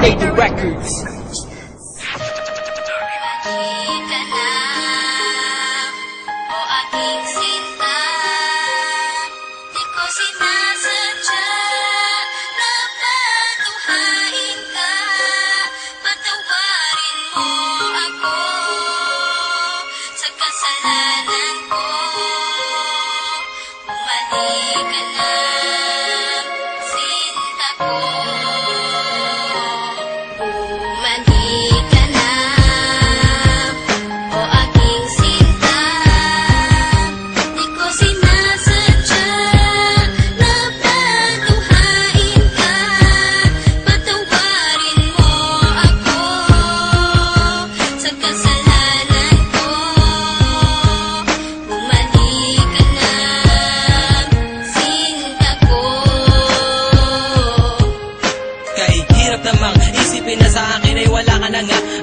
Lady Records.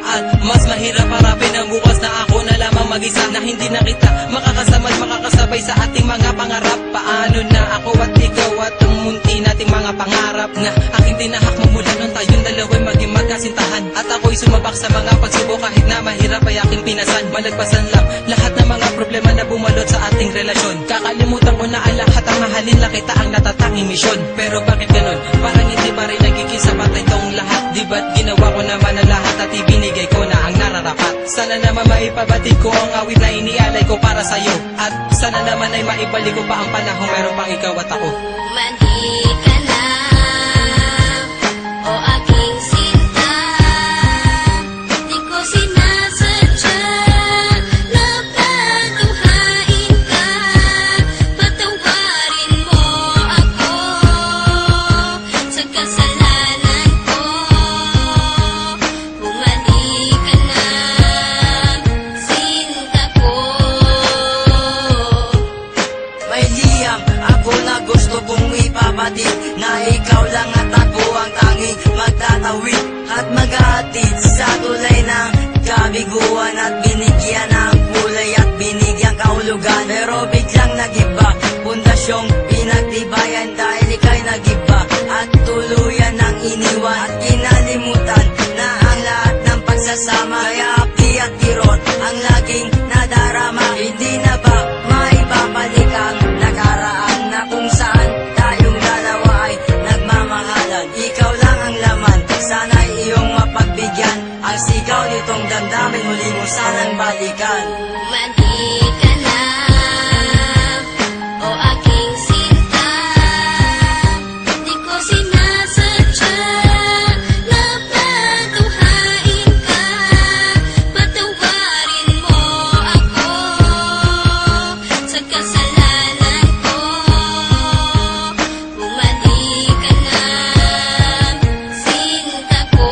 At mas mahirap harapin ang bukas na ako na lamang mag-isa, na hindi na kita makakasama at makakasabay sa ating mga pangarap. Paano na ako at ikaw at ang munti nating mga pangarap na aking tinahak magmula nung tayong dalawa'y maging magkasintahan. At ako'y sumabak sa mga pagsubok kahit na mahirap ay aking pinasan. Malagpasan lang lahat ng mga problema na bumalot sa ating relasyon. Kakalimutan ko na ang lahat, ang mahalin lang kita ang natatanging misyon. Pero bakit ganon? Parang hindi pa rin nagiging sapat itong lahat. Di ba't ginawa ko naman ang lahat at ibinigay ko na ang nararapat? Sana naman maipabatid ko ang awit na inialay ko para sa'yo. At sana naman ay maibalik ko pa ang panahon meron pang ikaw at ako. Mandi ka na, o aking sinta. Di ko sinasadya na paduhain ka. Patawarin mo ako sa kasalanan ko. Bumalik ka na, sinta ko. May liyam ako na gusto kong ipabatid, na ikaw lang at ako ang tanging magtatawid at mag-aatid sa tulay ng kabiguan, at binigyan ng kulay at binigyan kahulugan. Pero biglang nagiba, pundasyong pinagtibayan dahil ika'y nagiba at tuluyan ng iniwan, at kinalimutan na ang lahat ng pagsasama. Kaya api at kirot ang laging nadarama. Hindi na ba maibabalik ang nakaraan na kung saan tayong dalawa ay nagmamahalan? Ikaw lang ang laman, sana'y iyong mapagbigyan. Ang sigaw nitong damdamin, muli mo sanang balikan. Mandi ka na, o aking sinta. Di ko sinasadya na paduhain ka. Patawarin mo ako sa kasalanan ko. Bumalik ka na, sinta ko.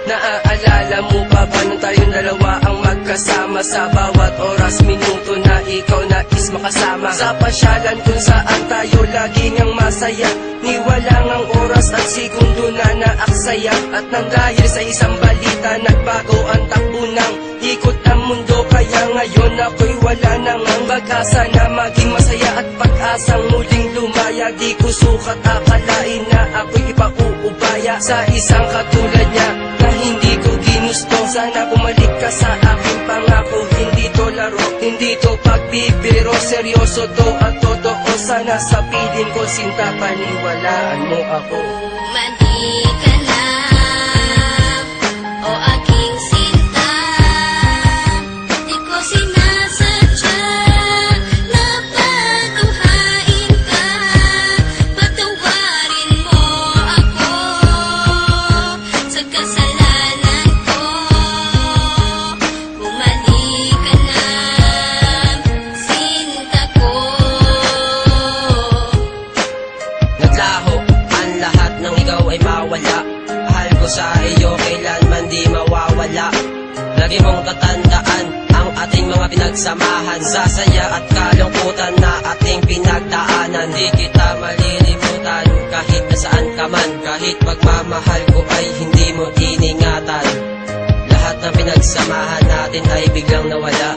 Naaalala mo pa ba nung tayong dalawa ang magkasama? Sa bawat oras, minuto na ikaw nais makasama. Sa pasyalan kung saan tayo laging ang masaya, niwalang ang oras at segundo na naaksaya. At nang dahil sa isang balita, nagbago ang takbo ng ikot ng mundo. Kaya ngayon ako'y wala nang ang pag-asa na maging masaya at pag-asang muling lumaya. Di ko sukat akalain na ako'y ipauubaya sa isang katulad niya na hindi ko ginusto. Sana bumalik ka sa aking pangako, hindi to laro, hindi to pagbibiro, seryoso to at totoo. Sana sa piling ko, sinta, paniwalaan mo ako. Mandi ka na, o aking sinta. Di ko sinasadya na paduhain ka. Patawarin mo ako sa kasalanan ko. Bumalik ka na, sinta ko. Naglaho ang lahat ng ikaw ay mawala. Mahal ko sa iyo kailanman di mawawala. Lagi mong tatandaan ang ating mga pinagsamahan, sa saya at kalungkutan na ating pinagdaanan. Di kita malilimutan kahit nasaan ka man, kahit pagmamahal ko ay hindi mo iningatan. Lahat ng pinagsamahan natin ay biglang nawala.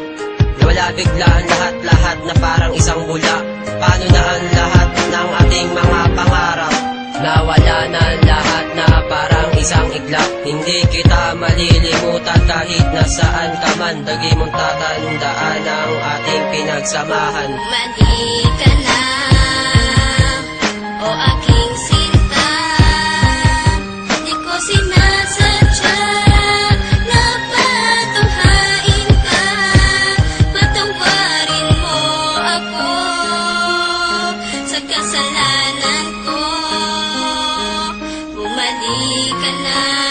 Nawala bigla ang lahat-lahat na parang isang bula. Paano na ang lahat ng ating mga pangarap? Nawala na lahat na parang isang iglap. Hindi kita malilimutan kahit nasaan ka man. Lagi mong tatandaan ang ating pinagsamahan. Mali ka na, o aking sinta. Di ko sinasadya na patunghain ka. Patawarin mo ako sa kasalanan ko. Bumalik ka na.